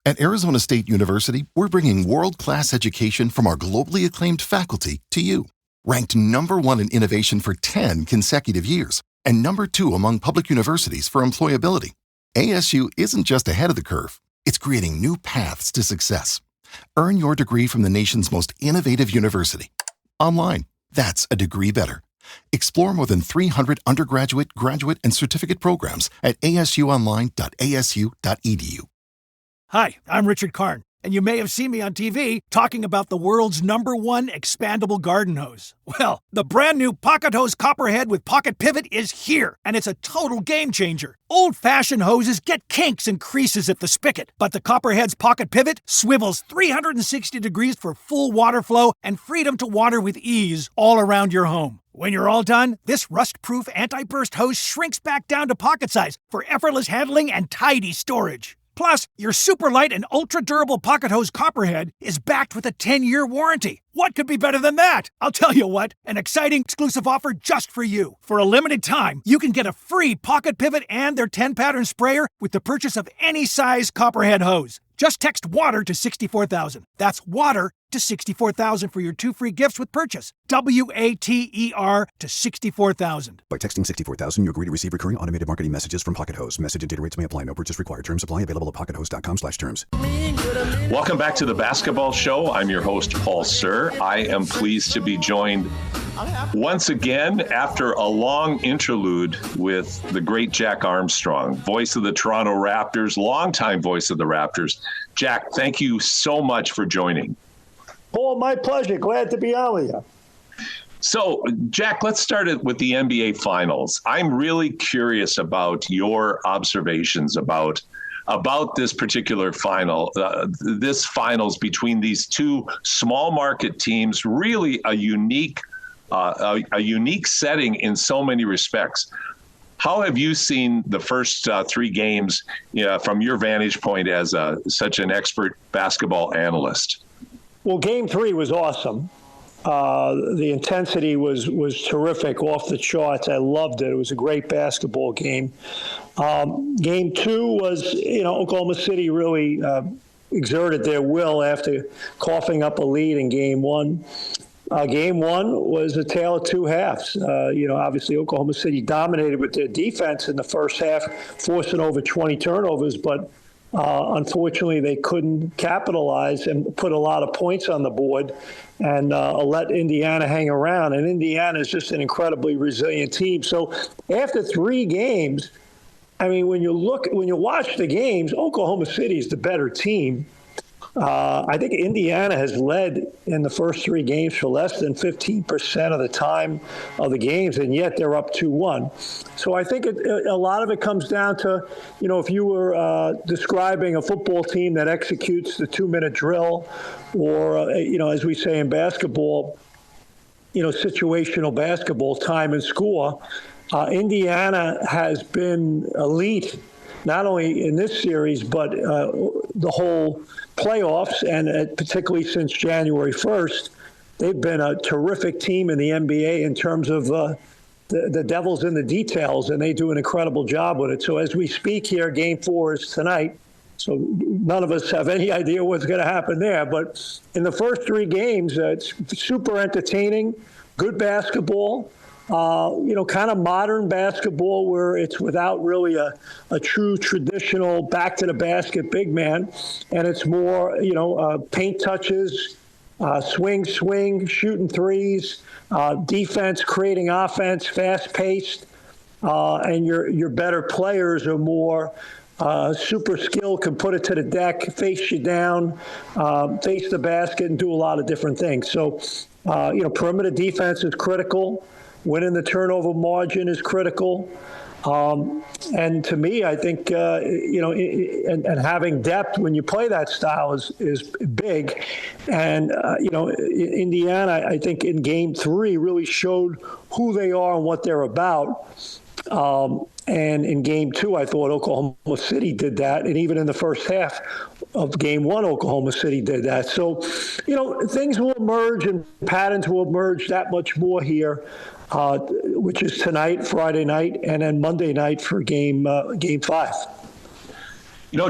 At Arizona State University, we're bringing world-class education from our globally acclaimed faculty to you. Ranked #1 in innovation for 10 consecutive years and #2 among public universities for employability. ASU isn't just ahead of the curve, it's creating new paths to success. Earn your degree from the nation's most innovative university. Online, that's a degree better. Explore more than 300 undergraduate, graduate, and certificate programs at asuonline.asu.edu. Hi, I'm Richard Karn, and you may have seen me on TV talking about the world's #1 expandable garden hose. Well, the brand new Pocket Hose Copperhead with Pocket Pivot is here, and it's a total game changer. Old-fashioned hoses get kinks and creases at the spigot, but the Copperhead's Pocket Pivot swivels 360 degrees for full water flow and freedom to water with ease all around your home. When you're all done, this rust-proof anti-burst hose shrinks back down to pocket size for effortless handling and tidy storage. Plus, your super light and ultra-durable Pocket Hose Copperhead is backed with a 10-year warranty. What could be better than that? I'll tell you what, an exciting exclusive offer just for you. For a limited time, you can get a free Pocket Pivot and their 10-pattern sprayer with the purchase of any size Copperhead hose. Just text WATER to 64,000. That's WATER to 64,000 for your 2 free gifts with purchase. WATER to 64,000. By texting 64,000, you agree to receive recurring automated marketing messages from Pocket Hose. Message and data rates may apply. No purchase required. Terms apply. Available at pockethose.com/terms. Welcome back to the Basketball Show. I'm your host, Paul Sir. I am pleased to be joined once again after a long interlude with the great Jack Armstrong, voice of the Toronto Raptors, longtime voice of the Raptors. Jack, thank you so much for joining. Paul, my pleasure. Glad to be on with you. So, Jack, let's start it with the NBA Finals. I'm really curious about your observations about this particular final, this finals between these two small market teams. Really a unique setting in so many respects. How have you seen the first 3 games from your vantage point as such an expert basketball analyst? Well, Game 3 was awesome. The intensity was terrific, off the charts. I loved it. It was a great basketball game. Game 2 was, Oklahoma City really exerted their will after coughing up a lead in Game 1. Game 1 was a tale of two halves. Obviously Oklahoma City dominated with their defense in the first half, forcing over 20 turnovers, but unfortunately they couldn't capitalize and put a lot of points on the board and let Indiana hang around. And Indiana is just an incredibly resilient team. So after 3 games, I mean, when you watch the games, Oklahoma City is the better team. I think Indiana has led in the first 3 games for less than 15% of the time of the games, and yet they're up 2-1. So I think a lot of it comes down to, if you were describing a football team that executes the 2-minute drill, or, as we say in basketball, situational basketball, time and score, Indiana has been elite, not only in this series, but the whole playoffs, and particularly since January 1st, they've been a terrific team in the NBA in terms of the devil's in the details, and they do an incredible job with it. So as we speak here, Game 4 is tonight, so none of us have any idea what's going to happen there. But in the first 3 games, it's super entertaining, good basketball. Kind of modern basketball where it's without really a true traditional back to the basket big man. And it's more, paint touches, swing, shooting threes, defense, creating offense, fast paced. And your better players are more super skill, can put it to the deck, face you down, face the basket, and do a lot of different things. So, perimeter defense is critical. Winning the turnover margin is critical. And to me, I think, and having depth when you play that style is big. And, Indiana, I think in Game 3 really showed who they are and what they're about. And in Game 2, I thought Oklahoma City did that. And even in the first half of Game 1, Oklahoma City did that. So, things will emerge and patterns will emerge that much more here, which is tonight, Friday night, and then Monday night for Game 5.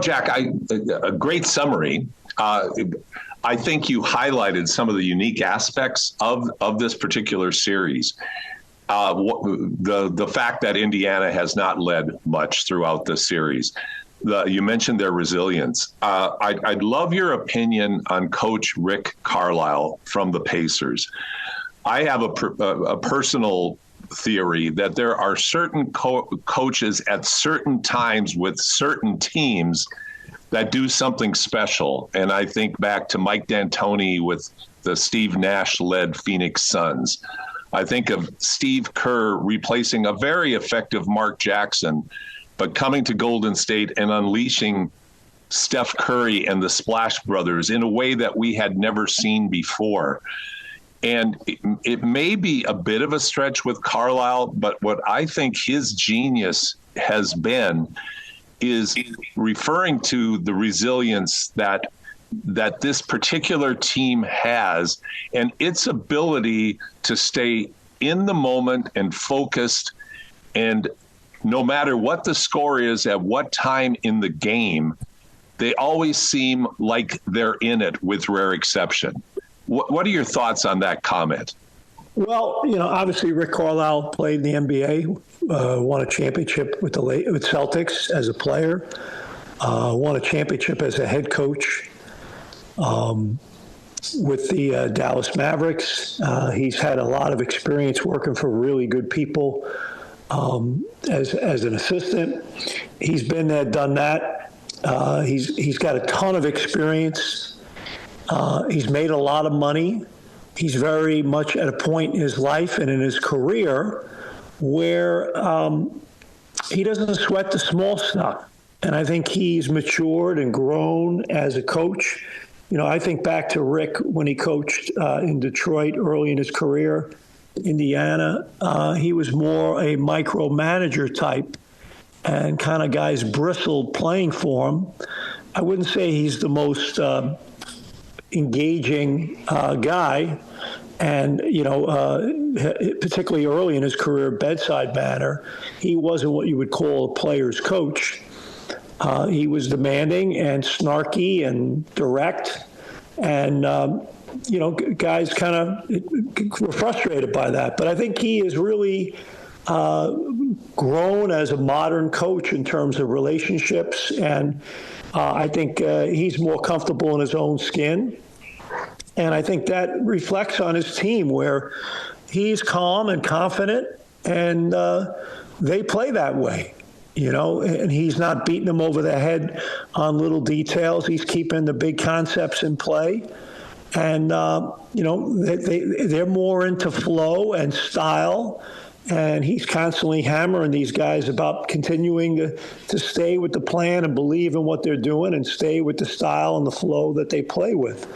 Jack, a great summary. I think you highlighted some of the unique aspects of this particular series. The fact that Indiana has not led much throughout the series. You mentioned their resilience. I'd love your opinion on Coach Rick Carlisle from the Pacers. I have a personal theory that there are certain coaches at certain times with certain teams that do something special. And I think back to Mike D'Antoni with the Steve Nash-led Phoenix Suns. I think of Steve Kerr replacing a very effective Mark Jackson, but coming to Golden State and unleashing Steph Curry and the Splash Brothers in a way that we had never seen before. And it may be a bit of a stretch with Carlisle, but what I think his genius has been is referring to the resilience that this particular team has and its ability to stay in the moment and focused, and no matter what the score is at what time in the game, they always seem like they're in it with rare exception. What are your thoughts on that comment? Well, obviously Rick Carlisle played in the NBA, won a championship with Celtics as a player, won a championship as a head coach with the Dallas Mavericks. He's had a lot of experience working for really good people as an assistant. He's been there, done that. He's got a ton of experience. He's made a lot of money. He's very much at a point in his life and in his career where he doesn't sweat the small stuff. And I think he's matured and grown as a coach. I think back to Rick when he coached in Detroit early in his career, Indiana. He was more a micromanager type, and kind of guys bristled playing for him. I wouldn't say he's the most engaging guy, and particularly early in his career, bedside manner, he wasn't what you would call a player's coach. He was demanding and snarky and direct, and guys kind of were frustrated by that. But I think he has really grown as a modern coach in terms of relationships, and I think he's more comfortable in his own skin. And I think that reflects on his team, where he's calm and confident, and they play that way, and he's not beating them over the head on little details. He's keeping the big concepts in play. And, they're more into flow and style. And he's constantly hammering these guys about continuing to stay with the plan and believe in what they're doing and stay with the style and the flow that they play with.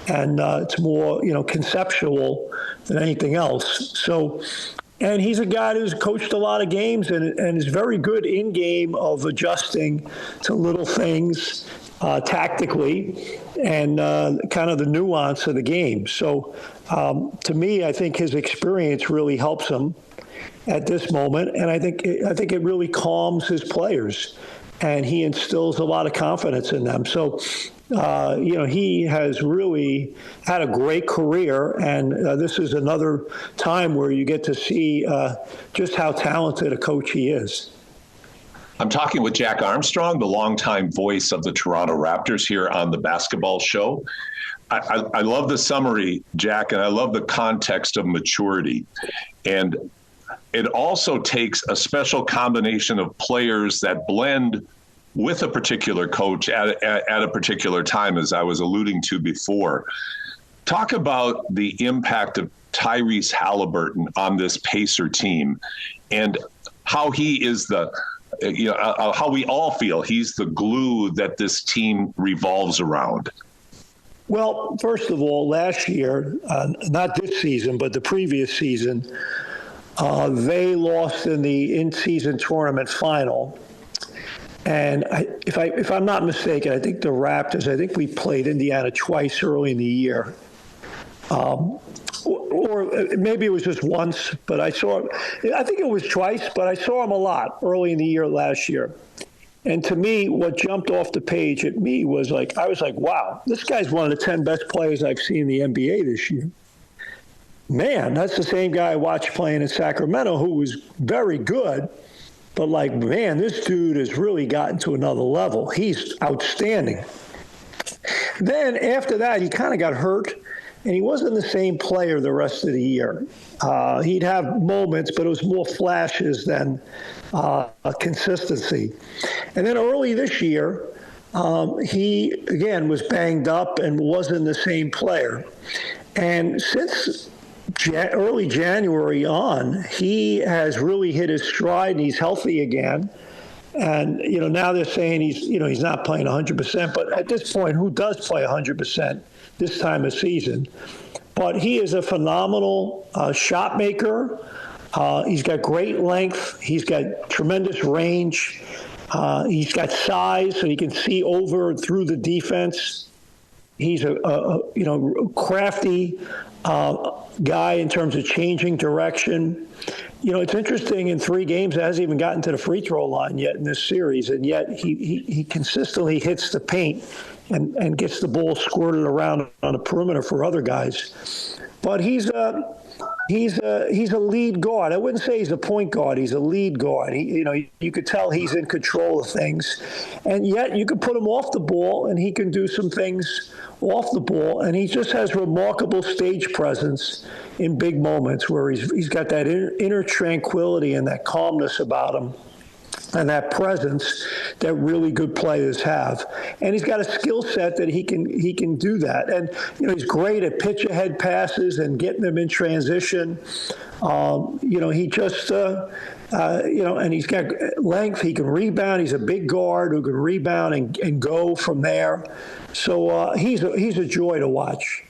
And it's more, conceptual than anything else. So, and he's a guy who's coached a lot of games and is very good in game of adjusting to little things tactically and kind of the nuance of the game. So, to me, I think his experience really helps him at this moment, and I think it really calms his players, and he instills a lot of confidence in them. So, he has really had a great career, and this is another time where you get to see just how talented a coach he is. I'm talking with Jack Armstrong, the longtime voice of the Toronto Raptors, here on the Basketball Show. I love the summary, Jack, and I love the context of maturity. And it also takes a special combination of players that blend with a particular coach at a particular time, as I was alluding to before. Talk about the impact of Tyrese Halliburton on this Pacer team and how he is how we all feel he's the glue that this team revolves around. Well, first of all, last year, not this season, but the previous season, they lost in the in-season tournament final. And if I'm not mistaken, I think the Raptors, we played Indiana twice early in the year. Or maybe it was just once, but I think it was twice, but I saw them a lot early in the year last year. And to me, what jumped off the page at me was I was like, wow, this guy's one of the 10 best players I've seen in the NBA this year. Man, that's the same guy I watched playing in Sacramento who was very good. But man, this dude has really gotten to another level. He's outstanding. Then after that, he kind of got hurt, and he wasn't the same player the rest of the year. He'd have moments, but it was more flashes than consistency. And then early this year, he, again, was banged up and wasn't the same player. And since early January on, he has really hit his stride, and he's healthy again. And, now they're saying he's not playing 100%, but at this point, who does play 100% this time of season? But he is a phenomenal shot maker. He's got great length. He's got tremendous range. He's got size, so he can see over and through the defense. He's a crafty guy in terms of changing direction. It's interesting, in 3 games, he hasn't even gotten to the free throw line yet in this series, and yet he consistently hits the paint and gets the ball squirted around on the perimeter for other guys. But he's a lead guard. I wouldn't say he's a point guard. He's a lead guard. You could tell he's in control of things, and yet you could put him off the ball, and he can do some things off the ball. And he just has remarkable stage presence in big moments where he's got that inner tranquility and that calmness about him, and that presence that really good players have. And he's got a skill set that he can do that. And he's great at pitch ahead passes and getting them in transition. He just and he's got length. He can rebound. He's a big guard who can rebound and go from there. So he's a joy to watch.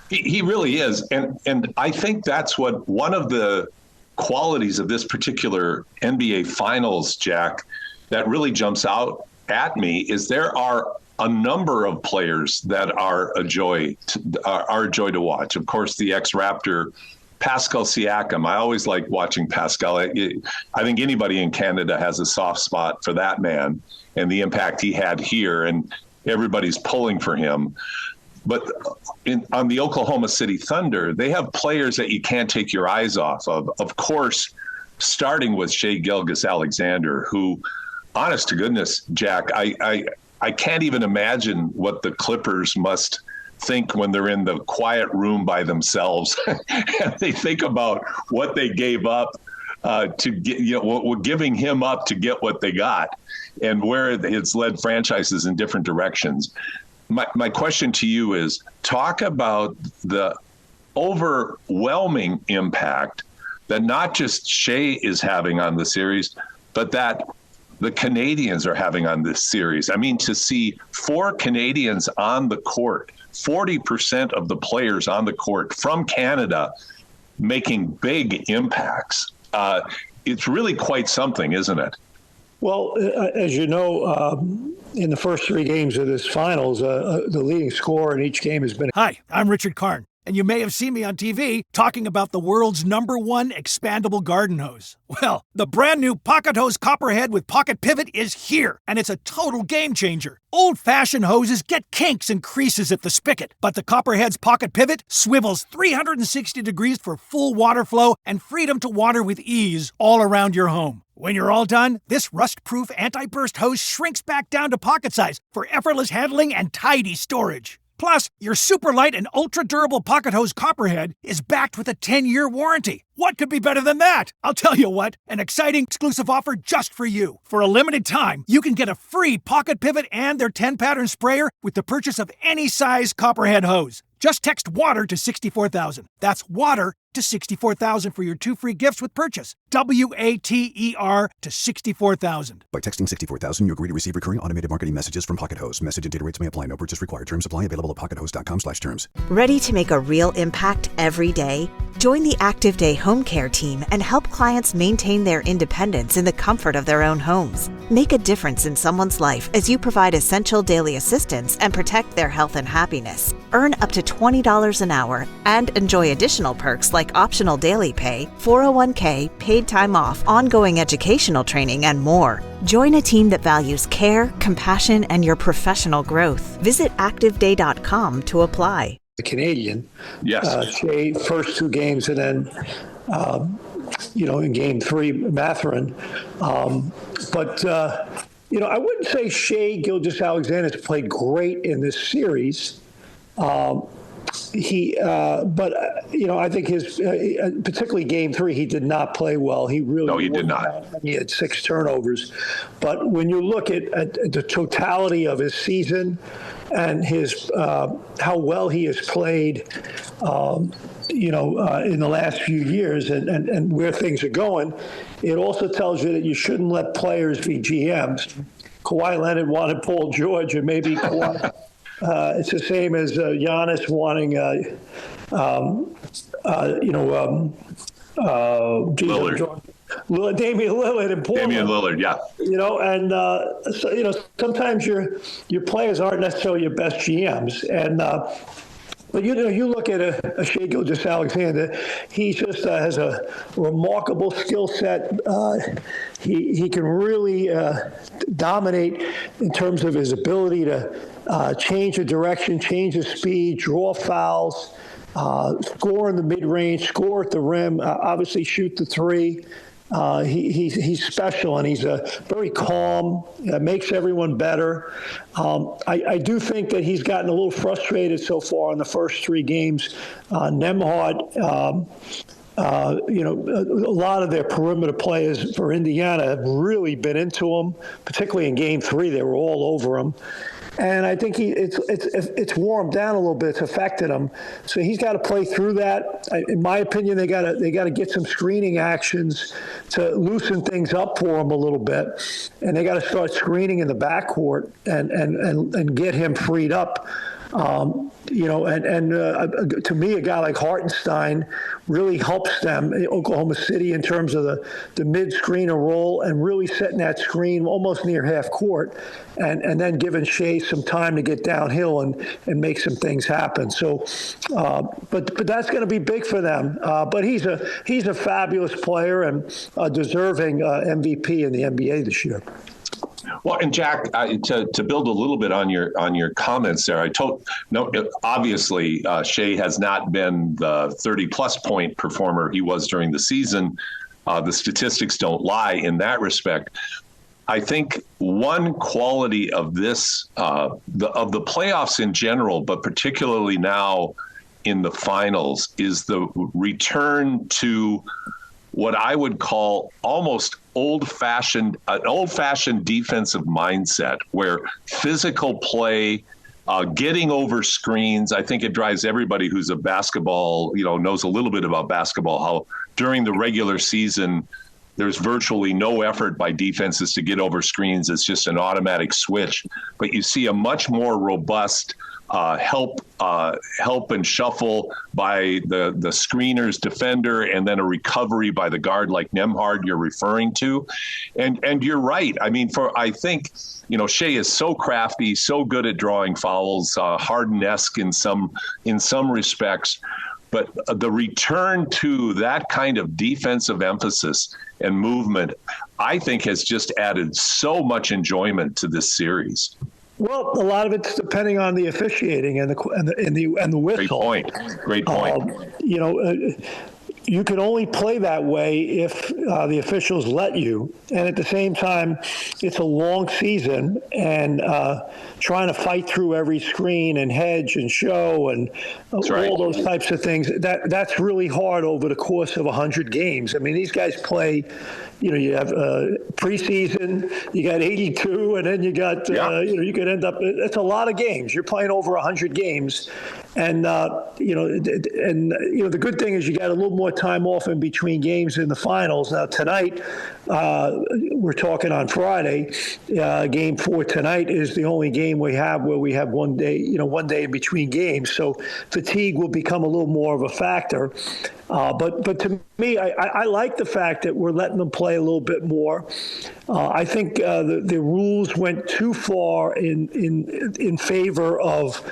He really is, and I think that's what one of the qualities of this particular NBA Finals, Jack, that really jumps out at me is there are a number of players that are a joy to watch. Of course, the ex-Raptor Pascal Siakam. I always like watching Pascal. I think anybody in Canada has a soft spot for that man and the impact he had here, and everybody's pulling for him. But on the Oklahoma City Thunder, they have players that you can't take your eyes off of. Of course, starting with Shai Gilgeous-Alexander, who, honest to goodness, Jack, I can't even imagine what the Clippers must think when they're in the quiet room by themselves and they think about what they gave up to get, giving him up to get what they got, and where it's led franchises in different directions. My question to you is, talk about the overwhelming impact that not just Shai is having on the series, but that the Canadians are having on this series. I mean, to see 4 Canadians on the court, 40% of the players on the court from Canada making big impacts. It's really quite something, isn't it? Well, as you know, in the first 3 games of this finals, the leading scorer in each game has been... Hi, I'm Richard Karn, and you may have seen me on TV talking about the world's #1 expandable garden hose. Well, the brand new Pocket Hose Copperhead with Pocket Pivot is here, and it's a total game changer. Old-fashioned hoses get kinks and creases at the spigot, but the Copperhead's Pocket Pivot swivels 360 degrees for full water flow and freedom to water with ease all around your home. When you're all done, this rust-proof anti-burst hose shrinks back down to pocket size for effortless handling and tidy storage. Plus, your super light and ultra-durable Pocket Hose Copperhead is backed with a 10-year warranty. What could be better than that? I'll tell you what, an exciting exclusive offer just for you. For a limited time, you can get a free Pocket Pivot and their 10-pattern sprayer with the purchase of any size Copperhead hose. Just text WATER to 64,000. That's WATER to 64,000 for your 2 free gifts with purchase. WATER to 64,000. By texting 64,000, you agree to receive recurring automated marketing messages from Pocket Hose. Message and data rates may apply. No purchase required. Terms apply. Available at pockethose.com/terms. Ready to make a real impact every day? Join the Active Day Home Care team and help clients maintain their independence in the comfort of their own homes. Make a difference in someone's life as you provide essential daily assistance and protect their health and happiness. Earn up to $20 an hour and enjoy additional perks like like optional daily pay, 401k, paid time off, ongoing educational training, and more. Join a team that values care, compassion, and your professional growth. Visit ActiveDay.com to apply. The Canadian. Yes. Shea, first 2 games, and then, in game 3, Mathurin. But I wouldn't say Shea Gilgeous-Alexander's played great in this series. I think his, particularly game 3, he did not play well. He really No, he did not. He had 6 turnovers. But when you look at the totality of his season and his how well he has played, in the last few years and where things are going, it also tells you that you shouldn't let players be GMs. Kawhi Leonard wanted Paul George, and maybe Kawhi. It's the same as Giannis wanting, Damian Lillard and Portland. Damian Lillard, yeah. Sometimes your players aren't necessarily your best GMs, and. But you look at a Shea Gilgeous-Alexander, he just has a remarkable skill set. He can really dominate in terms of his ability to change the direction, change the speed, draw fouls, score in the mid-range, score at the rim, obviously shoot the 3. He's special, and he's very calm, makes everyone better. I do think that he's gotten a little frustrated so far in the first 3 games. Nembhard, a lot of their perimeter players for Indiana have really been into him, particularly in game 3. They were all over him. And I think it's warmed down a little bit. It's affected him, so he's got to play through that. In my opinion, they got to get some screening actions to loosen things up for him a little bit, and they got to start screening in the backcourt and get him freed up. To me, a guy like Hartenstein really helps them, Oklahoma City, in terms of the mid-screener role and really setting that screen almost near half court and then giving Shea some time to get downhill and make some things happen. So, but that's going to be big for them. But he's a fabulous player and deserving MVP in the NBA this year. Well, and Jack, to build a little bit on your comments there, obviously Shea has not been the 30-plus point performer he was during the season. The statistics don't lie in that respect. I think one quality of this, of the playoffs in general, but particularly now in the finals, is the return to what I would call almost an old-fashioned defensive mindset, where physical play, getting over screens. I think it drives everybody who's a basketball, knows a little bit about basketball, how during the regular season, there's virtually no effort by defenses to get over screens. It's just an automatic switch. But you see a much more robust help and shuffle by the screener's defender, and then a recovery by the guard like Nembhard you're referring to. And you're right. I mean, I think Shea is so crafty, so good at drawing fouls, Harden-esque in some respects. But the return to that kind of defensive emphasis and movement, I think, has just added so much enjoyment to this series. Well, a lot of it's depending on the officiating and the whistle. Great point. You can only play that way if the officials let you. And at the same time, it's a long season, and trying to fight through every screen and hedge and show and all those types of things, that's really hard over the course of 100 games. I mean, these guys play, you have preseason, you got 82, and then you got, you could end up, it's a lot of games. You're playing over 100 games. And, the good thing is you got a little more time off in between games in the finals. Now, tonight, we're talking on Friday. Game 4 tonight is the only game we have where we have one day in between games. So fatigue will become a little more of a factor. But to me, I like the fact that we're letting them play a little bit more. I think the rules went too far in favor of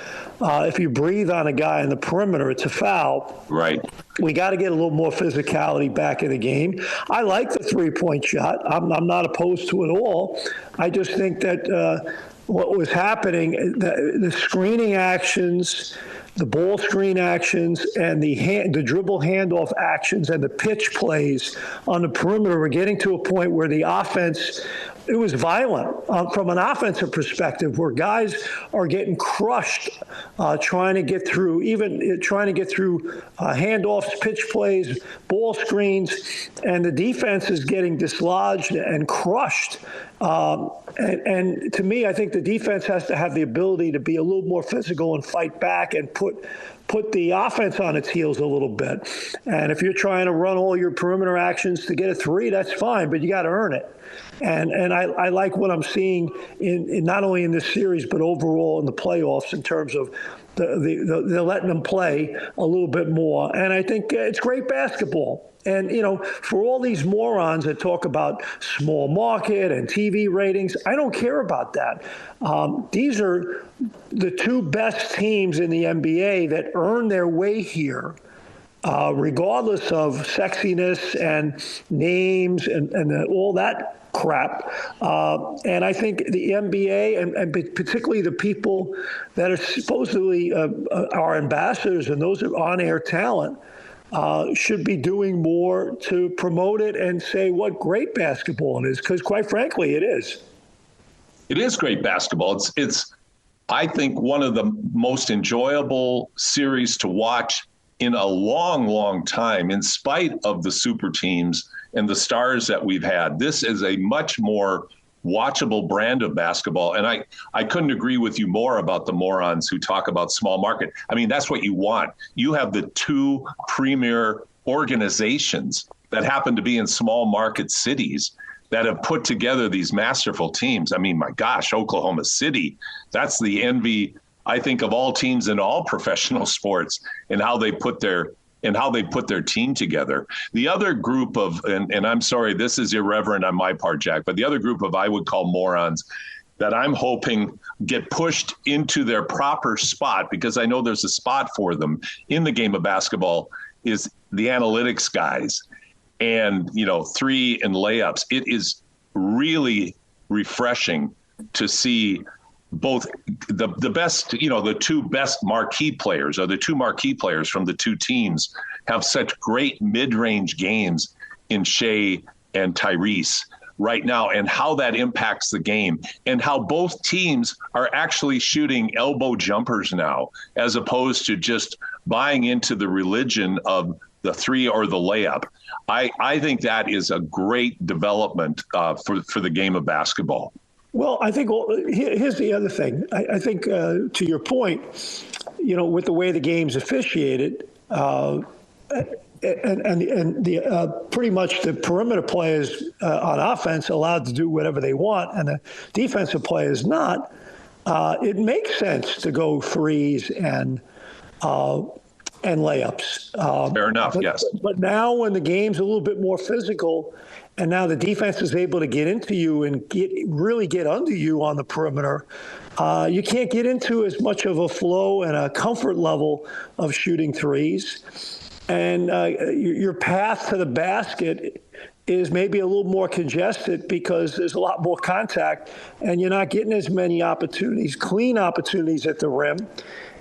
if you breathe on a guy in the perimeter, it's a foul. Right. We got to get a little more physicality back in the game. I like the three-point shot. I'm not opposed to it at all. I just think that what was happening, the screening actions, the ball screen actions, and the dribble handoff actions and the pitch plays on the perimeter were getting to a point where the offense, it was violent from an offensive perspective, where guys are getting crushed trying to get through handoffs, pitch plays, ball screens, and the defense is getting dislodged and crushed. And to me, I think the defense has to have the ability to be a little more physical and fight back and put the offense on its heels a little bit. And if you're trying to run all your perimeter actions to get a three, that's fine, but you got to earn it. And I like what I'm seeing in not only in this series, but overall in the playoffs in terms of they're letting them play a little bit more. And I think it's great basketball. And, for all these morons that talk about small market and TV ratings, I don't care about that. These are the two best teams in the NBA that earn their way here, regardless of sexiness and names and all that crap. And I think the NBA and particularly the people that are supposedly our ambassadors and those are on-air talent, should be doing more to promote it and say what great basketball it is, because quite frankly, it is. It is great basketball. It's I think, one of the most enjoyable series to watch in a long, long time, in spite of the super teams and the stars that we've had. This is a much more watchable brand of basketball. And I couldn't agree with you more about the morons who talk about small market. I mean, that's what you want. You have the two premier organizations that happen to be in small market cities that have put together these masterful teams. I mean, my gosh, Oklahoma City, that's the envy, I think, of all teams in all professional sports and how they put their team together. The other group of, and I'm sorry, this is irreverent on my part, Jack, but the other group of I would call morons that I'm hoping get pushed into their proper spot, because I know there's a spot for them in the game of basketball, is the analytics guys and, three and layups. It is really refreshing to see both the best, the two best marquee players, or the two marquee players from the two teams, have such great mid-range games in Shea and Tyrese right now, and how that impacts the game, and how both teams are actually shooting elbow jumpers now, as opposed to just buying into the religion of the three or the layup. I think that is a great development for the game of basketball. Well, I think here's the other thing. I think to your point, with the way the game's officiated, and the pretty much the perimeter players on offense allowed to do whatever they want, and the defensive players not. It makes sense to go threes and layups. Fair enough. Yes. But now, when the game's a little bit more physical, and now the defense is able to get into you and really get under you on the perimeter, you can't get into as much of a flow and a comfort level of shooting threes. And your path to the basket is maybe a little more congested because there's a lot more contact, and you're not getting as many opportunities, clean opportunities at the rim.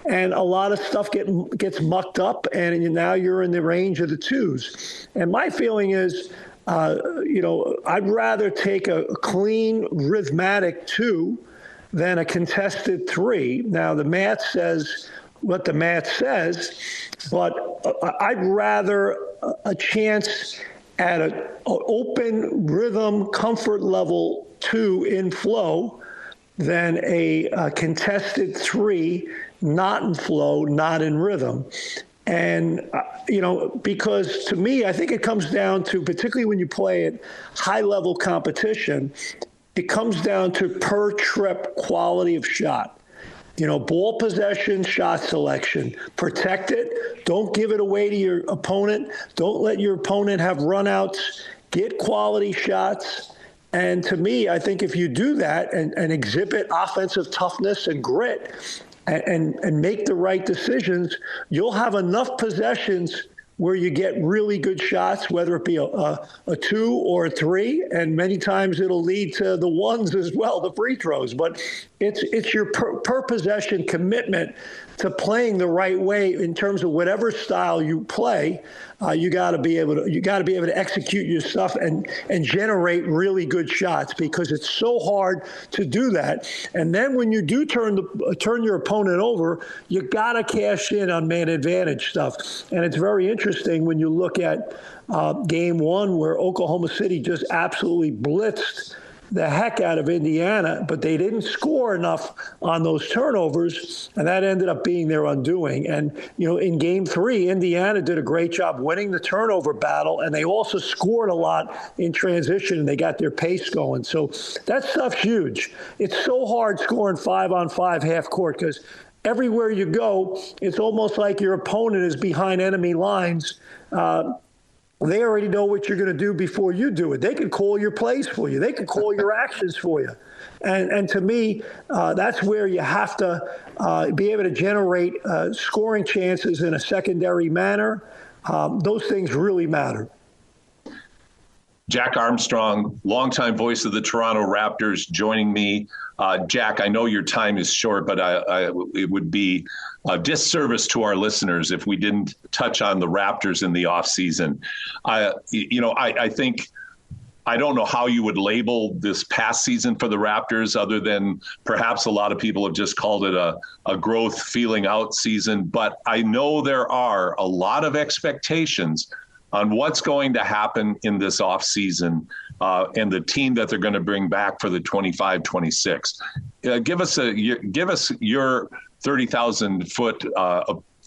And a lot of stuff gets mucked up, and now you're in the range of the twos. And my feeling is, I'd rather take a clean, rhythmic two than a contested three. Now, the math says what the math says, but I'd rather a chance at an open rhythm, comfort level two in flow than a contested three, not in flow, not in rhythm. And, because to me, I think it comes down to, particularly when you play at high-level competition, it comes down to per trip quality of shot. Ball possession, shot selection. Protect it. Don't give it away to your opponent. Don't let your opponent have runouts. Get quality shots. And to me, I think if you do that and exhibit offensive toughness and grit, and make the right decisions, you'll have enough possessions where you get really good shots, whether it be a 2 or a 3, and many times it'll lead to the ones as well, the free throws. But it's your per possession commitment to playing the right way in terms of whatever style you play. You got to be able to execute your stuff and generate really good shots, because it's so hard to do that. And then when you do turn your opponent over, you got to cash in on man advantage stuff. And it's very interesting when you look at game 1, where Oklahoma City just absolutely blitzed the heck out of Indiana, but they didn't score enough on those turnovers, and that ended up being their undoing. And, in game 3, Indiana did a great job winning the turnover battle, and they also scored a lot in transition, and they got their pace going. So that stuff's huge. It's so hard scoring 5-on-5 half court, because everywhere you go, it's almost like your opponent is behind enemy lines. They already know what you're going to do before you do it. They can call your plays for you. They can call your actions for you. And to me, that's where you have to be able to generate scoring chances in a secondary manner. Those things really matter. Jack Armstrong, longtime voice of the Toronto Raptors, joining me. Jack, I know your time is short, but it would be a disservice to our listeners if we didn't touch on the Raptors in the offseason. I think, I don't know how you would label this past season for the Raptors, other than perhaps a lot of people have just called it a growth feeling out season. But I know there are a lot of expectations on what's going to happen in this offseason and the team that they're going to bring back for the 25-26. Give us your 30,000-foot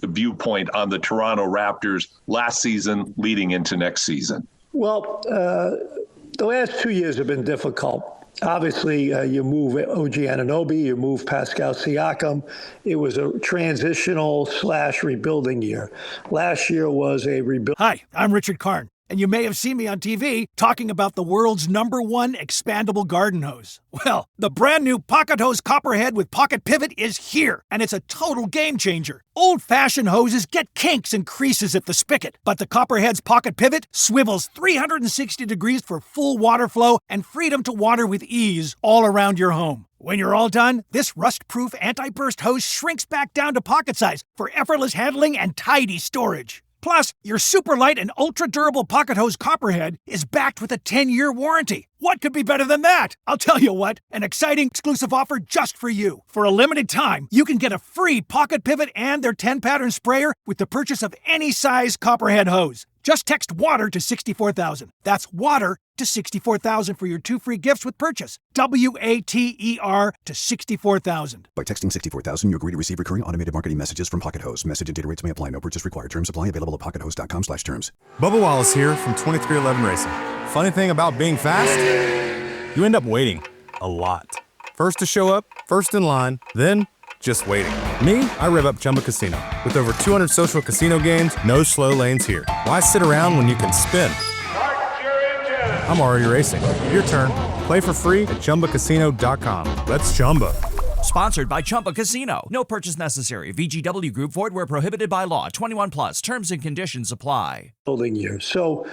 viewpoint on the Toronto Raptors last season leading into next season. Well, the last 2 years have been difficult. Obviously, you move OG Anunoby, you move Pascal Siakam. It was a transitional / rebuilding year. Last year was a rebuild. Hi, I'm Richard Karn, and you may have seen me on TV talking about the world's #1 expandable garden hose. Well, the brand new Pocket Hose Copperhead with Pocket Pivot is here, and it's a total game changer. Old-fashioned hoses get kinks and creases at the spigot, but the Copperhead's Pocket Pivot swivels 360 degrees for full water flow and freedom to water with ease all around your home. When you're all done, this rust-proof anti-burst hose shrinks back down to pocket size for effortless handling and tidy storage. Plus, your super light and ultra-durable Pocket Hose Copperhead is backed with a 10-year warranty. What could be better than that? I'll tell you what, an exciting exclusive offer just for you. For a limited time, you can get a free Pocket Pivot and their 10-pattern sprayer with the purchase of any size Copperhead hose. Just text WATER to 64,000. That's WATER to 64,000 for your 2 free gifts with purchase. WATER to 64,000. By texting 64,000, you agree to receive recurring automated marketing messages from Pocket Hose. Message and data rates may apply. No purchase required. Terms apply. Available at pockethose.com/terms. Bubba Wallace here from 2311 Racing. Funny thing about being fast, you end up waiting a lot. First to show up, first in line, then just waiting. Me, I rev up Chumba Casino. With over 200 social casino games, no slow lanes here. Why sit around when you can spin? I'm already racing. Your turn. Play for free at ChumbaCasino.com. Let's Chumba. Sponsored by Chumba Casino. No purchase necessary. VGW Group. Void where prohibited by law. 21 plus. Terms and conditions apply. Building year. So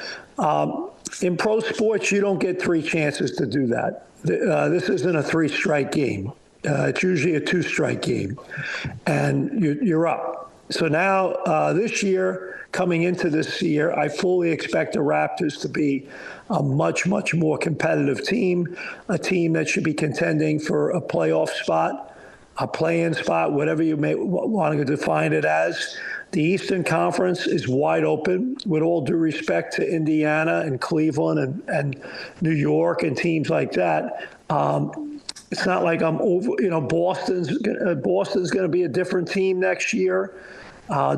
in pro sports, you don't get 3 chances to do that. This isn't a 3-strike game. It's usually a 2-strike game, and you're up. So now this year, coming into this year, I fully expect the Raptors to be a much, much more competitive team, a team that should be contending for a playoff spot, a play-in spot, whatever you may want to define it as. The Eastern Conference is wide open, with all due respect to Indiana and Cleveland and New York and teams like that. It's not like I'm over, Boston's going to be a different team next year.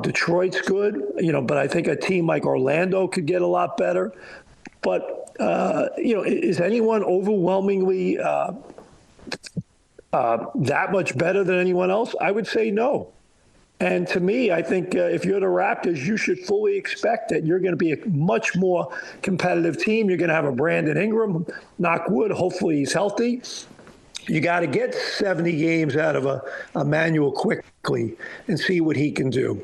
Detroit's good, but I think a team like Orlando could get a lot better. But, is anyone overwhelmingly that much better than anyone else? I would say no. And to me, I think if you're the Raptors, you should fully expect that you're going to be a much more competitive team. You're going to have a Brandon Ingram, knock wood, hopefully he's healthy. You got to get 70 games out of Emmanuel quickly and see what he can do.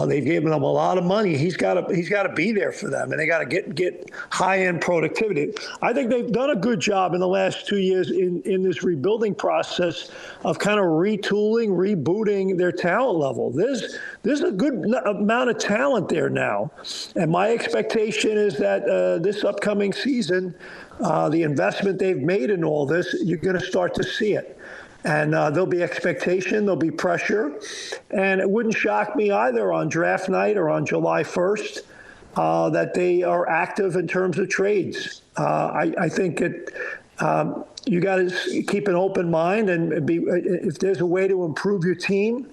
They've given him a lot of money. He's got to be there for them, and they got to get high-end productivity. I think they've done a good job in the last 2 years in this rebuilding process of kind of retooling, rebooting their talent level. There's a good amount of talent there now, and my expectation is that this upcoming season, the investment they've made in all this, you're going to start to see it. And there'll be expectation, there'll be pressure. And it wouldn't shock me either on draft night or on July 1st that they are active in terms of trades. I think you got to keep an open mind and if there's a way to improve your team,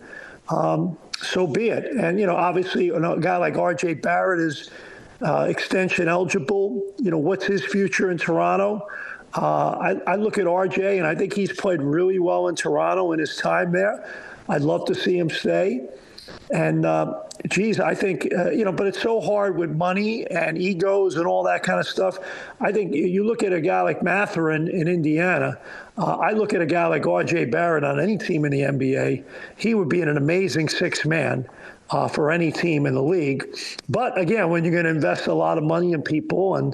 so be it. And, obviously a guy like R.J. Barrett is extension eligible. What's his future in Toronto? I look at RJ, and I think he's played really well in Toronto in his time there. I'd love to see him stay. And, I think, but it's so hard with money and egos and all that kind of stuff. I think you look at a guy like Mathurin in Indiana. I look at a guy like R.J. Barrett on any team in the NBA. He would be an amazing sixth man for any team in the league. But, again, when you're going to invest a lot of money in people and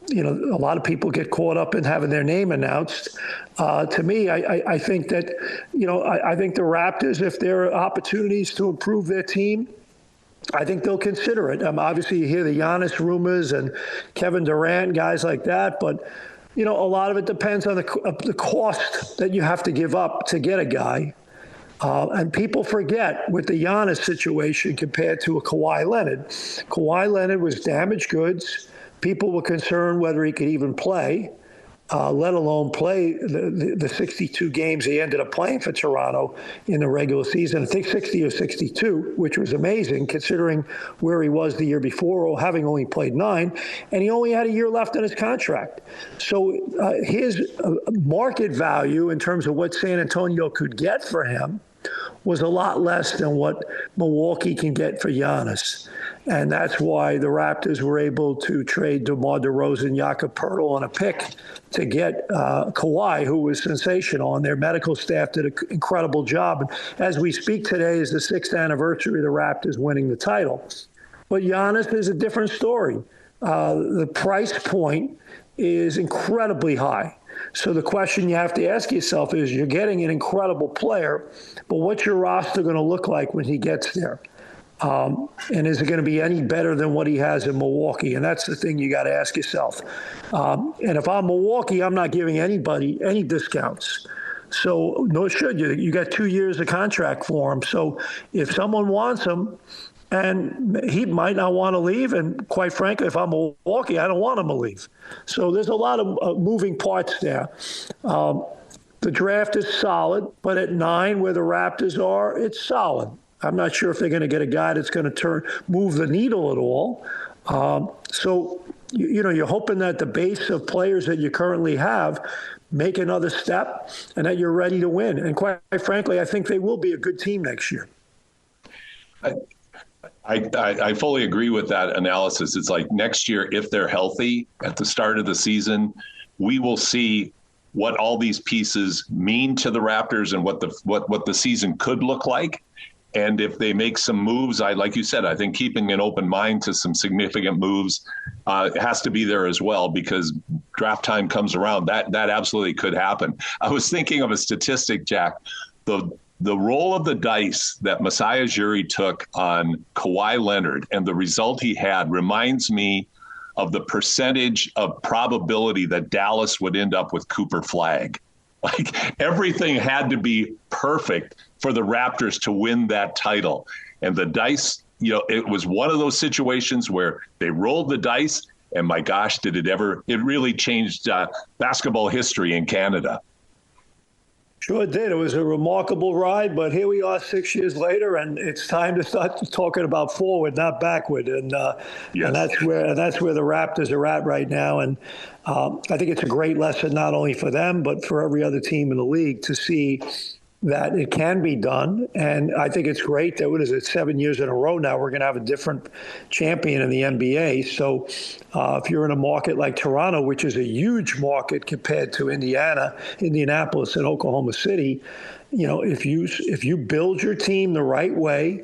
a lot of people get caught up in having their name announced. To me, I think that, I think the Raptors, if there are opportunities to improve their team, I think they'll consider it. Obviously, you hear the Giannis rumors and Kevin Durant, guys like that. But, a lot of it depends on the cost that you have to give up to get a guy. And people forget with the Giannis situation compared to a Kawhi Leonard. Kawhi Leonard was damaged goods. People were concerned whether he could even play, let alone play the 62 games he ended up playing for Toronto in the regular season. I think 60 or 62, which was amazing considering where he was the year before, or having only played 9, and he only had a year left on his contract. So his market value in terms of what San Antonio could get for him was a lot less than what Milwaukee can get for Giannis. And that's why the Raptors were able to trade DeMar DeRozan, Jakob Poeltl on a pick to get Kawhi, who was sensational. And their medical staff did an incredible job. And as we speak today is the 6th anniversary of the Raptors winning the title. But Giannis is a different story. The price point is incredibly high. So the question you have to ask yourself is, you're getting an incredible player, but what's your roster going to look like when he gets there? And is it going to be any better than what he has in Milwaukee? And that's the thing you got to ask yourself. And if I'm Milwaukee, I'm not giving anybody any discounts. So nor should you. You got 2 years of contract for him. So if someone wants him, and he might not want to leave, and quite frankly, if I'm Milwaukee, I don't want him to leave. So there's a lot of moving parts there. The draft is solid, but at 9, where the Raptors are, it's solid. I'm not sure if they're going to get a guy that's going to move the needle at all. So, you're hoping that the base of players that you currently have make another step and that you're ready to win. And quite frankly, I think they will be a good team next year. I fully agree with that analysis. It's like next year, if they're healthy at the start of the season, we will see what all these pieces mean to the Raptors and what the season could look like. And if they make some moves, like you said, I think keeping an open mind to some significant moves has to be there as well, because draft time comes around. That absolutely could happen. I was thinking of a statistic, Jack. The roll of the dice that Masai Ujiri took on Kawhi Leonard and the result he had reminds me of the percentage of probability that Dallas would end up with Cooper Flagg. Like, everything had to be perfect for the Raptors to win that title. And the dice, it was one of those situations where they rolled the dice, and my gosh, it really changed basketball history in Canada. Sure did. It was a remarkable ride, but here we are 6 years later, and it's time to start talking about forward, not backward. And yes. and that's where the Raptors are at right now. And I think it's a great lesson not only for them but for every other team in the league to see that it can be done. And I think it's great that, 7 years in a row now, we're going to have a different champion in the NBA. So if you're in a market like Toronto, which is a huge market compared to Indianapolis, and Oklahoma City, if you build your team the right way,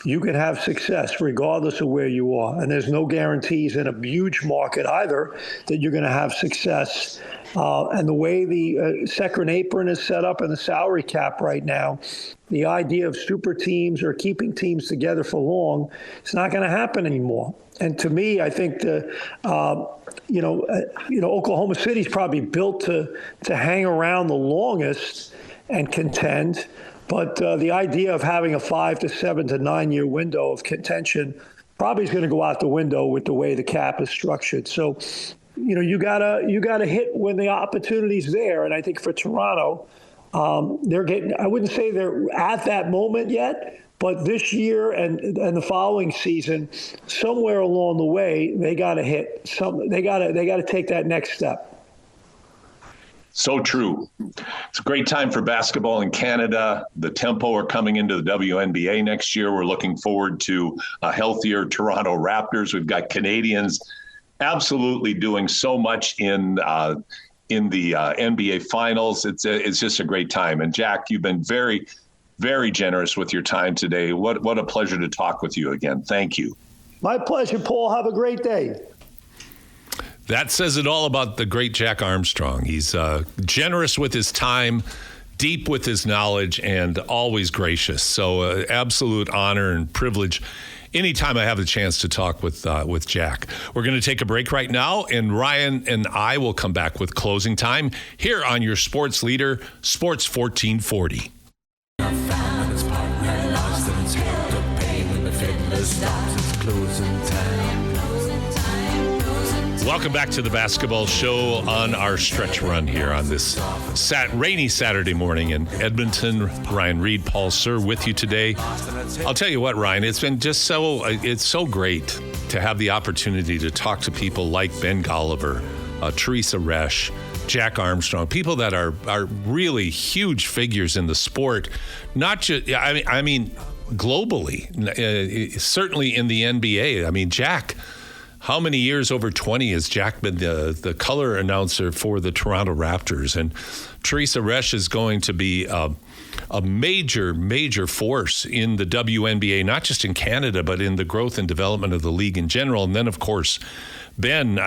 you can have success regardless of where you are. And there's no guarantees in a huge market either that you're going to have success. And the way the second apron is set up and the salary cap right now, the idea of super teams or keeping teams together for long, it's not going to happen anymore. And to me, I think Oklahoma City's probably built to hang around the longest and contend. But the idea of having a 5 to 7 to 9 year window of contention probably is going to go out the window with the way the cap is structured. So, you gotta hit when the opportunity's there. And I think for Toronto, I wouldn't say they're at that moment yet, but this year and the following season, somewhere along the way, they gotta hit they gotta take that next step. So true. It's a great time for basketball in Canada. The Tempo are coming into the WNBA next year. We're looking forward to a healthier Toronto Raptors. We've got Canadians absolutely doing so much in the NBA Finals. It's just a great time. And Jack, you've been very, very generous with your time today. What a pleasure to talk with you again. Thank you. My pleasure, Paul. Have a great day. That says it all about the great Jack Armstrong. He's generous with his time, deep with his knowledge, and always gracious. So absolute honor and privilege anytime I have the chance to talk with Jack. We're going to take a break right now, and Ryan and I will come back with closing time here on your sports leader, Sports 1440. Welcome back to the basketball show on our stretch run here on this rainy Saturday morning in Edmonton. Ryan Reed, Paul Sir with you today. I'll tell you what, Ryan, it's been just it's so great to have the opportunity to talk to people like Ben Golliver, Teresa Resch, Jack Armstrong, people that are really huge figures in the sport, not just, I mean, globally, certainly in the NBA. I mean, Jack, how many years, over 20, has Jack been the color announcer for the Toronto Raptors? And Teresa Resch is going to be a major, major force in the WNBA, not just in Canada, but in the growth and development of the league in general. And then, of course, Ben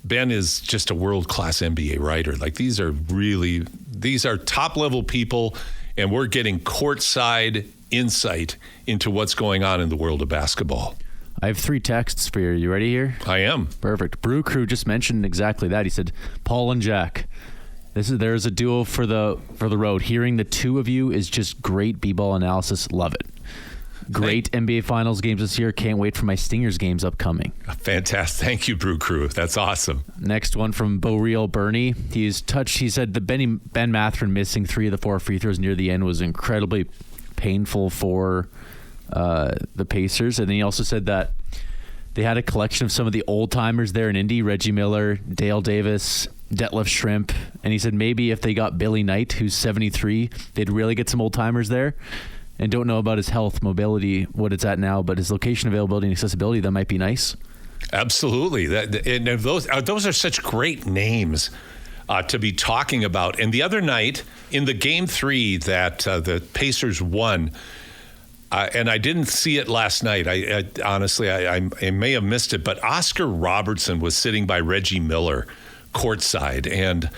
is just a world-class NBA writer. Like, these are top-level people, and we're getting courtside insight into what's going on in the world of basketball. I have 3 texts for you. You ready here? I am. Perfect. Brew Crew just mentioned exactly that. He said, Paul and Jack, there's a duo for the road. Hearing the two of you is just great b-ball analysis. Love it. Great NBA Finals games this year. Can't wait for my Stingers games upcoming. Fantastic. Thank you, Brew Crew. That's awesome. Next one from Bo Real Bernie. He said the Ben Mathurin missing 3 of the 4 free throws near the end was incredibly painful for the Pacers. And then he also said that they had a collection of some of the old timers there in Indy: Reggie Miller, Dale Davis, Detlef Schrempf. And he said maybe if they got Billy Knight, who's 73, they'd really get some old timers there. And don't know about his health, mobility, what it's at now, but his location, availability, and accessibility, that might be nice. Absolutely. And those are such great names to be talking about. And the other night in the Game 3 that the Pacers won, and I didn't see it last night. I honestly may have missed it, but Oscar Robertson was sitting by Reggie Miller courtside. And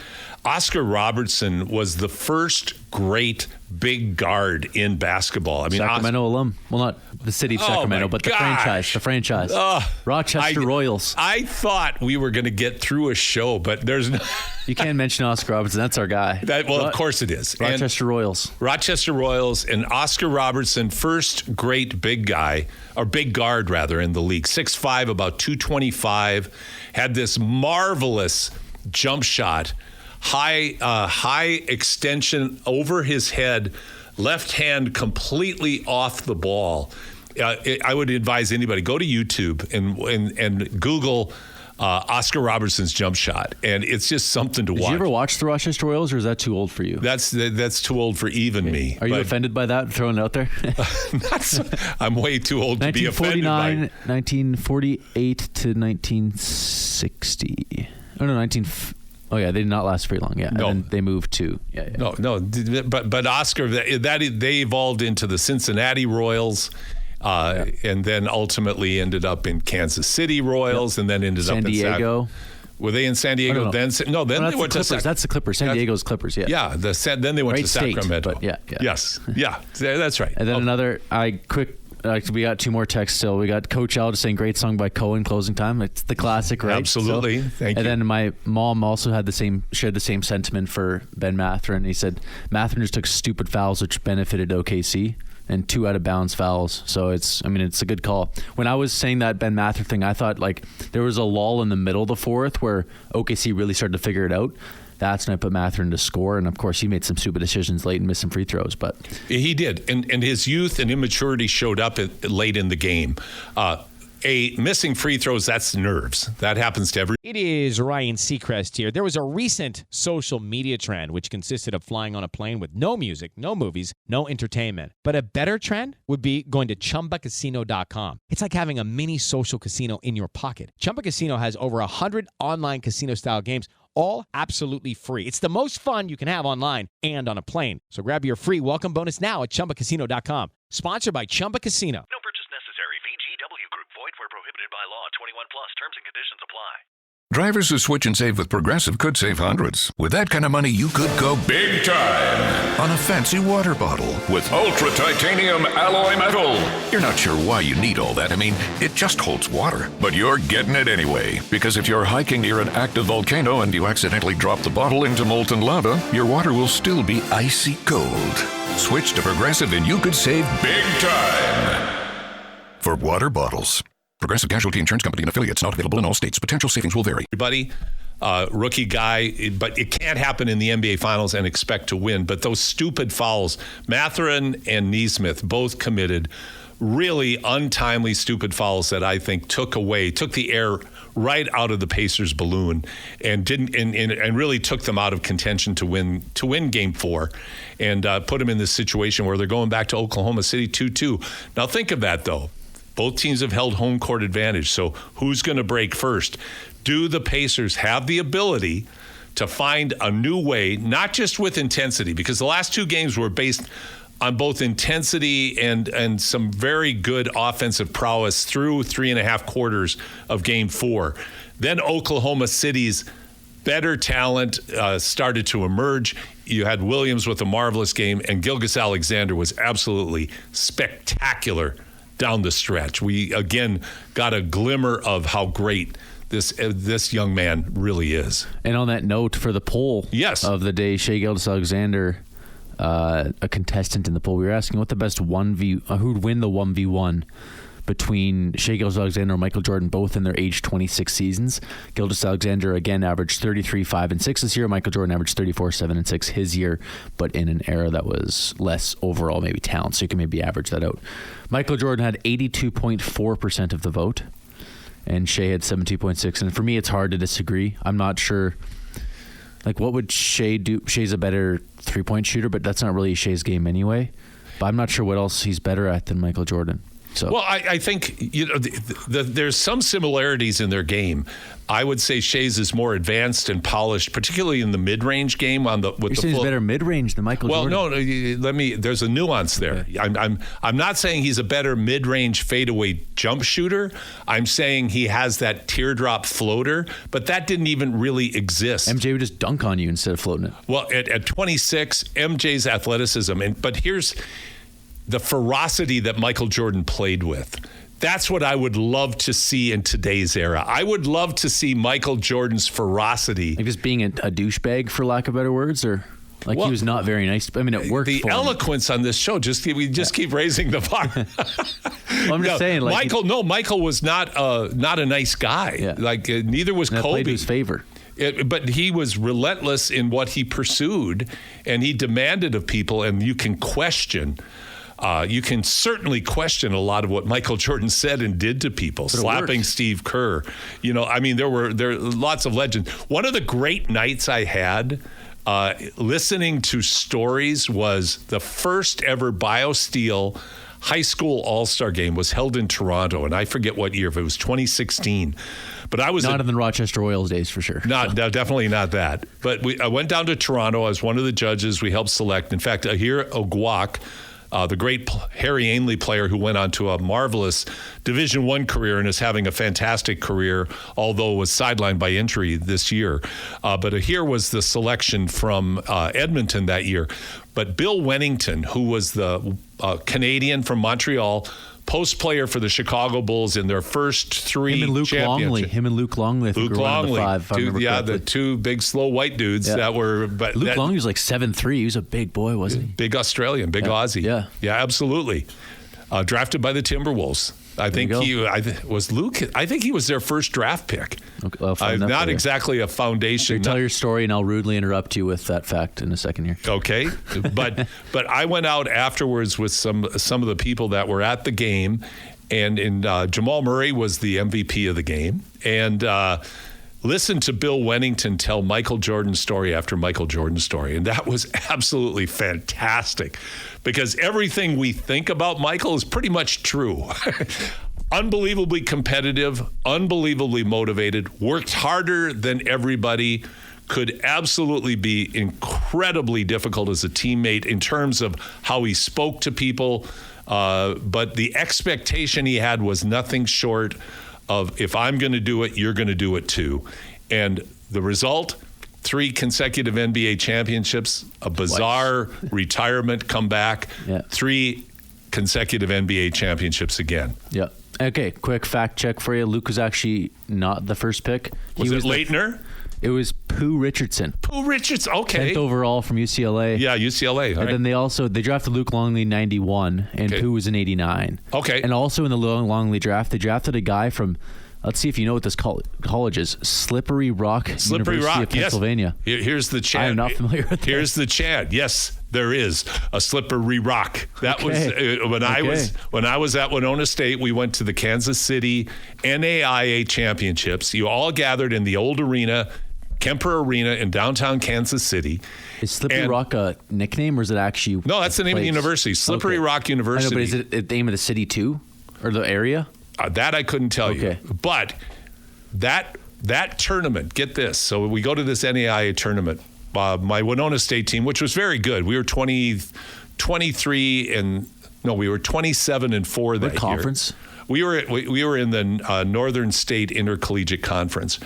Oscar Robertson was the first great big guard in basketball. I mean, Sacramento alum. Well, not the city of Sacramento, but the franchise. Rochester Royals. I thought we were going to get through a show, but there's no... You can't mention Oscar Robertson. That's our guy. Of course it is. Rochester Royals. Rochester Royals and Oscar Robertson, first great big guy, or big guard rather, in the league. 6'5", about 225, had this marvelous jump shot, high extension over his head, left hand completely off the ball. I would advise anybody, go to YouTube and Google Oscar Robertson's jump shot, and it's just something to watch. Did you ever watch the Rochester Royals, or is that too old for you? That's too old for even me. Are you offended by that? Throwing it out there? I'm way too old to be offended by it. 1948 to 1960. Oh no, Oh yeah, they did not last very long. Yeah, no. And then they moved to No, but Oscar, they evolved into the Cincinnati Royals. And then ultimately ended up in Kansas City Royals, and then ended up in San Diego. Were they in San Diego then? No, then they went to Clippers. That's the Clippers. San Diego's Clippers. Yeah. Yeah. Then they went to Sacramento. But yeah. Yes. Yeah. That's right. And then another. We got two more texts still. We got Coach Al just saying great song by Cohen, Closing Time. It's the classic, right? Absolutely. Thank you. And then my mom also shared the same sentiment for Ben Mathurin. He said Mathurin just took stupid fouls which benefited OKC. And 2 out of bounds fouls. So it's a good call. When I was saying that Ben Mathurin thing, I thought like there was a lull in the middle of the fourth where OKC really started to figure it out. That's when I put Mathurin to score. And of course, he made some stupid decisions late and missed some free throws. But he did. And his youth and immaturity showed up late in the game. Missing free throws, that's nerves. That happens to every. It is Ryan Seacrest here. There was a recent social media trend which consisted of flying on a plane with no music, no movies, no entertainment. But a better trend would be going to ChumbaCasino.com. It's like having a mini social casino in your pocket. Chumba Casino has over 100 online casino-style games, all absolutely free. It's the most fun you can have online and on a plane. So grab your free welcome bonus now at ChumbaCasino.com. Sponsored by Chumba Casino. No purchase necessary. VGW Group. Void where prohibited by law. 21 plus. Terms and conditions apply. Drivers who switch and save with Progressive could save hundreds. With that kind of money, you could go big time on a fancy water bottle with ultra titanium alloy metal. You're not sure why you need all that. I mean, it just holds water. But you're getting it anyway. Because if you're hiking near an active volcano and you accidentally drop the bottle into molten lava, your water will still be icy cold. Switch to Progressive and you could save big time for water bottles. Progressive Casualty Insurance Company and affiliates, not available in all states. Potential savings will vary. Everybody, rookie guy, but it can't happen in the NBA Finals and expect to win. But those stupid fouls, Mathurin and Nesmith both committed really untimely, stupid fouls that I think took the air right out of the Pacers' balloon and really took them out of contention to win Game 4 and put them in this situation where they're going back to Oklahoma City 2-2. Now think of that though. Both teams have held home court advantage. So who's going to break first? Do the Pacers have the ability to find a new way, not just with intensity, because the last 2 games were based on both intensity and some very good offensive prowess through 3.5 quarters of Game 4. Then Oklahoma City's better talent started to emerge. You had Williams with a marvelous game, and Gilgeous-Alexander was absolutely spectacular down the stretch. We again got a glimmer of how great this young man really is. And on that note, for the poll of the day, Shai Gilgeous-Alexander, a contestant in the poll, we were asking what the best who'd win the 1v1 between Shai Gilgeous-Alexander and Michael Jordan, both in their age 26 seasons. Gilgeous-Alexander again averaged 33, 5, and 6 this year. Michael Jordan averaged 34, 7, and 6 his year, but in an era that was less overall maybe talent, so you can maybe average that out. Michael Jordan had 82.4% of the vote, and Shai had 72.6%. And for me, it's hard to disagree. I'm not sure. Like, what would Shai do? Shai's a better three-point shooter, but that's not really Shai's game anyway. But I'm not sure what else he's better at than Michael Jordan. So. Well, I think there's some similarities in their game. I would say Shai's is more advanced and polished, particularly in the mid-range game. You're saying he's better mid-range than Michael Jordan? Well, no. There's a nuance there. Yeah. I'm not saying he's a better mid-range fadeaway jump shooter. I'm saying he has that teardrop floater, but that didn't even really exist. MJ would just dunk on you instead of floating it. Well, at 26, MJ's athleticism, but here's the ferocity that Michael Jordan played with. That's what I would love to see in today's era. I would love to see Michael Jordan's ferocity. Like just being a douchebag, for lack of better words, or like he was not very nice. I mean, it worked. The eloquence on this show, we keep raising the bar. Well, I'm just saying, like Michael was not a nice guy. Yeah. Like neither was Kobe. Played to his favor. But he was relentless in what he pursued, and he demanded of people, and you can question you can certainly question a lot of what Michael Jordan said and did to people, slapping Steve Kerr. There are lots of legends. One of the great nights I had listening to stories was the first ever BioSteel high school all-star game was held in Toronto, and I forget what year, if it was 2016. But I was not in the Rochester Royals days for sure. No, definitely not that. But I went down to Toronto. I was one of the judges. We helped select. In fact, Ahir Ogwak, the great Harry Ainley player who went on to a marvelous Division I career and is having a fantastic career, although was sidelined by injury this year. But Ahir was the selection from Edmonton that year. But Bill Wennington, who was the Canadian from Montreal, post player for the Chicago Bulls in their first three championships. Him and Luke Longley. I think Luke Longley. The two big, slow white dudes that were. But Luke Longley was like 7'3". He was a big boy, wasn't he? Big Australian, big Aussie. Yeah, absolutely. Drafted by the Timberwolves. I think he was their first draft pick. Okay, not exactly a foundation. Tell your story, and I'll rudely interrupt you with that fact in a second here. Okay, but I went out afterwards with some of the people that were at the game, and Jamal Murray was the MVP of the game, and listened to Bill Wennington tell Michael Jordan story after Michael Jordan story, and that was absolutely fantastic. Because everything we think about Michael is pretty much true. Unbelievably competitive, unbelievably motivated, worked harder than everybody, could absolutely be incredibly difficult as a teammate in terms of how he spoke to people. But the expectation he had was nothing short of, if I'm going to do it, you're going to do it too. And the result, 3 consecutive NBA championships, a bizarre retirement comeback, 3 consecutive NBA championships again. Yeah. Okay, quick fact check for you. Luke was actually not the first pick. Was it Leitner? It was Pooh Richardson. Pooh Richardson, okay. 10th overall from UCLA. Yeah, UCLA. And then they drafted Luke Longley in 91, and Pooh was in 89. Okay. And also in the Longley draft, they drafted a guy from, let's see if you know what this college is, Slippery Rock University of Pennsylvania. Yes. Here's the chant. I am not familiar with that. Here's the chant. Yes, there is a Slippery Rock. That was when I was at Winona State. We went to the Kansas City NAIA championships. You all gathered in the old arena, Kemper Arena in downtown Kansas City. Is Slippery Rock a nickname, or is it actually? No, that's the name of the university. Slippery Rock University. I know, but is it the name of the city too, or the area? That I couldn't tell you. But that tournament, get this. So we go to this NAIA tournament. My Winona State team, which was very good. We were 23 and we were 27-4 that year. Conference? We were in the Northern State Intercollegiate Conference.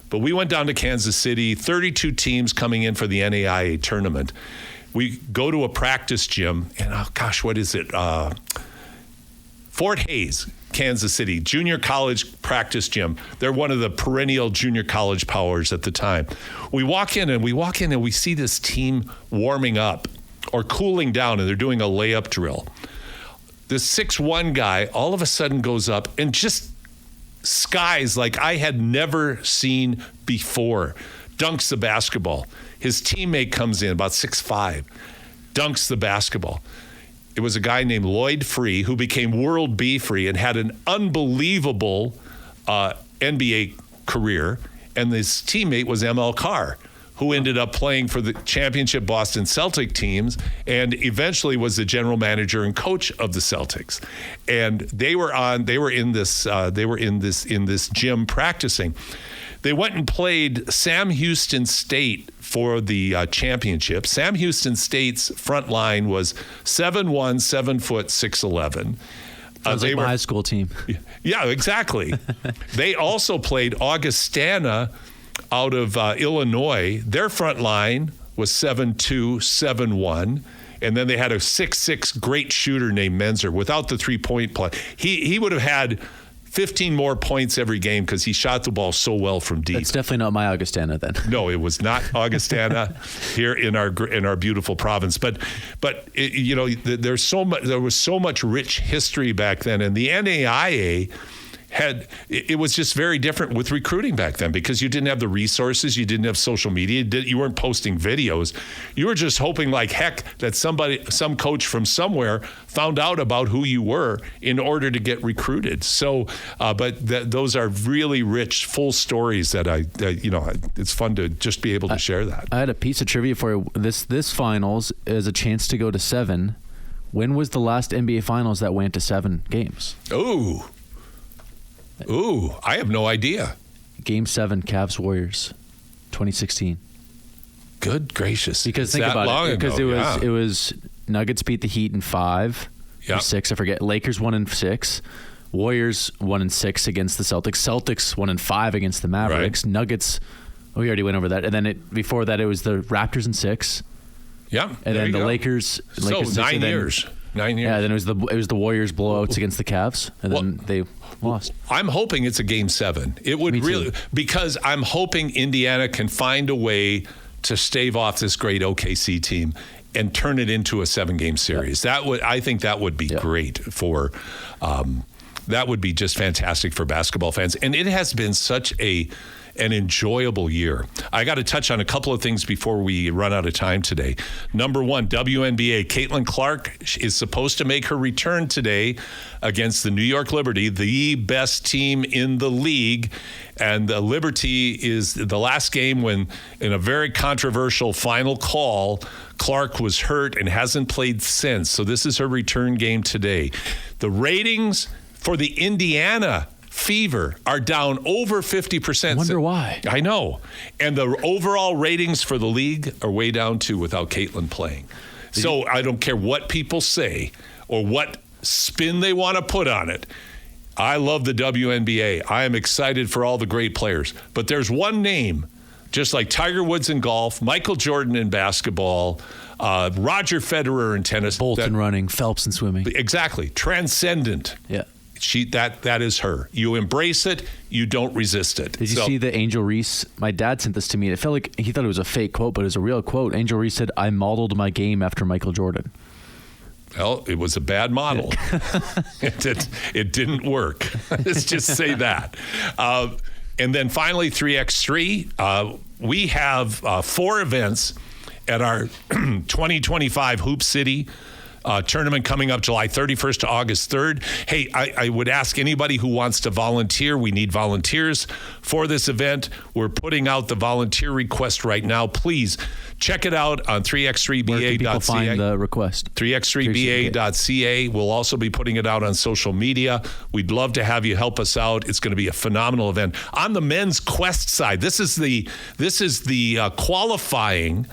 But we went down to Kansas City, 32 teams coming in for the NAIA tournament. We go to a practice gym, and what is it? Fort Hays, Kansas City, junior college practice gym. They're one of the perennial junior college powers at the time. We walk in and we see this team warming up or cooling down, and they're doing a layup drill. This 6'1" guy all of a sudden goes up and just skies like I had never seen before. Dunks the basketball. His teammate comes in, about 6'5", dunks the basketball. It was a guy named Lloyd Free, who became World B Free and had an unbelievable NBA career. And his teammate was ML Carr, who ended up playing for the championship Boston Celtic teams and eventually was the general manager and coach of the Celtics. And they were in this gym practicing. They went and played Sam Houston State for the championship. Sam Houston State's front line was 7'1", 7 foot, 6'11". Sounds like my high school team. Yeah, exactly. They also played Augustana out of Illinois. Their front line was 7'2", 7'1". And then they had a 6'6" great shooter named Menzer without the three-point play. He would have had 15 more points every game because he shot the ball so well from deep. That's definitely not my Augustana then. No, it was not Augustana here in our beautiful province. But there was so much rich history back then, and the NAIA it was just very different with recruiting back then because you didn't have the resources, you didn't have social media, you weren't posting videos. You were just hoping like heck that some coach from somewhere found out about who you were in order to get recruited. So, those are really rich, full stories that it's fun to just be able to share that. I had a piece of trivia for you. This finals is a chance to go to 7. When was the last NBA finals that went to 7 games? Ooh, I have no idea. Game 7, Cavs Warriors, 2016. Good gracious! Because think about it, because it was Nuggets beat the Heat in 5 or 6. I forget. Lakers won in 6. Warriors won in 6 against the Celtics. Celtics won in 5 against the Mavericks. Right. Nuggets. We already went over that. And then before that, it was the Raptors in 6. Yeah, and then the Lakers. So 9 years. 9 years. Yeah, then it was the Warriors blowouts against the Cavs, and then they lost. I'm hoping it's a Game 7. It would really, because I'm hoping Indiana can find a way to stave off this great OKC team and turn it into a 7-game series. I think that would be great for. That would be just fantastic for basketball fans, and it has been such an enjoyable year. I got to touch on a couple of things before we run out of time today. Number one, WNBA. Caitlin Clark is supposed to make her return today against the New York Liberty, the best team in the league. And the Liberty is the last game when, in a very controversial final call, Clark was hurt and hasn't played since. So this is her return game today. The ratings for the Indiana Fever are down over 50%. I wonder why. I know. And the overall ratings for the league are way down too without Caitlin playing. So I don't care what people say or what spin they want to put on it. I love the WNBA. I am excited for all the great players. But there's one name, just like Tiger Woods in golf, Michael Jordan in basketball, Roger Federer in tennis. Bolton running, Phelps in swimming. Exactly. Transcendent. Yeah. That is her. You embrace it. You don't resist it. Did you see the Angel Reese? My dad sent this to me. It felt like he thought it was a fake quote, but it was a real quote. Angel Reese said, "I modeled my game after Michael Jordan." Well, it was a bad model. It didn't work. Let's just say that. And then finally, 3x3. We have 4 events at our 2025 Hoop City tournament coming up July 31st to August 3rd. Hey, I would ask anybody who wants to volunteer. We need volunteers for this event. We're putting out the volunteer request right now. Please check it out on 3x3ba.ca. Where can people find the request? 3x3ba.ca. We'll also be putting it out on social media. We'd love to have you help us out. It's going to be a phenomenal event. On the men's quest side, this is the qualifying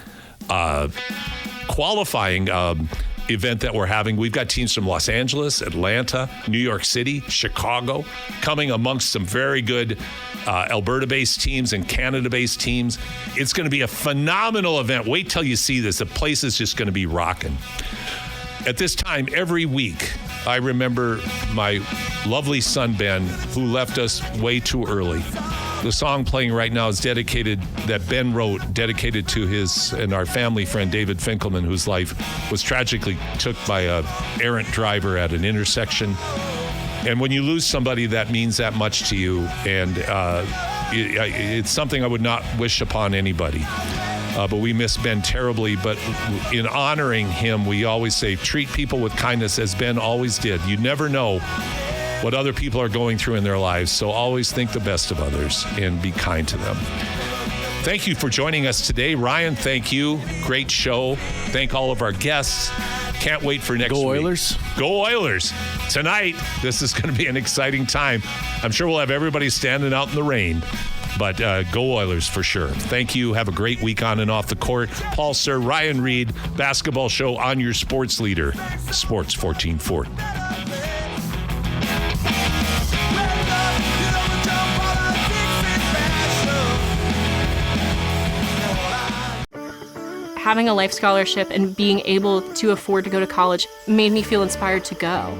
event that we're having. We've got teams from Los Angeles, Atlanta, New York City, Chicago, coming amongst some very good Alberta-based teams and Canada-based teams. It's going to be a phenomenal event. Wait till you see this. The place is just going to be rocking. At this time, every week, I remember my lovely son, Ben, who left us way too early. The song playing right now is that Ben wrote, dedicated to his and our family friend, David Finkelman, whose life was tragically took by an errant driver at an intersection. And when you lose somebody that means that much to you, and it's something I would not wish upon anybody. But we miss Ben terribly. But in honoring him, we always say, treat people with kindness as Ben always did. You never know what other people are going through in their lives. So always think the best of others and be kind to them. Thank you for joining us today. Ryan, thank you. Great show. Thank all of our guests. Can't wait for next week. Go Oilers. Go Oilers. Tonight, this is going to be an exciting time. I'm sure we'll have everybody standing out in the rain. But go Oilers for sure. Thank you. Have a great week on and off the court. Paul Sir, Ryan Reed, Basketball Show on your sports leader, Sports 1440. Having a life scholarship and being able to afford to go to college made me feel inspired to go.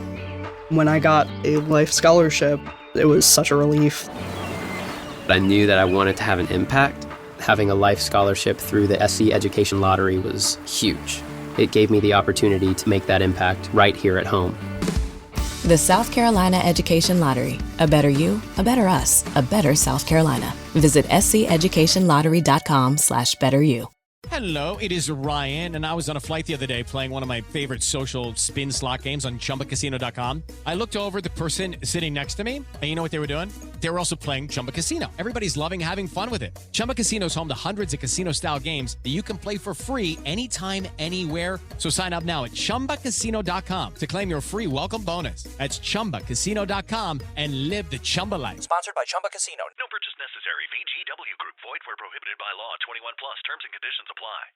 When I got a life scholarship, it was such a relief. I knew that I wanted to have an impact. Having a life scholarship through the SC Education Lottery was huge. It gave me the opportunity to make that impact right here at home. The South Carolina Education Lottery. A better you, a better us, a better South Carolina. Visit sceducationlottery.com/betteryou. Hello, it is Ryan, and I was on a flight the other day playing one of my favorite social spin slot games on ChumbaCasino.com. I looked over at the person sitting next to me, and you know what they were doing? They were also playing Chumba Casino. Everybody's loving having fun with it. Chumba Casino is home to hundreds of casino-style games that you can play for free anytime, anywhere. So sign up now at ChumbaCasino.com to claim your free welcome bonus. That's ChumbaCasino.com and live the Chumba life. Sponsored by Chumba Casino. No purchase necessary. VGW Group. Void where prohibited by law. 21 plus. Terms and conditions apply.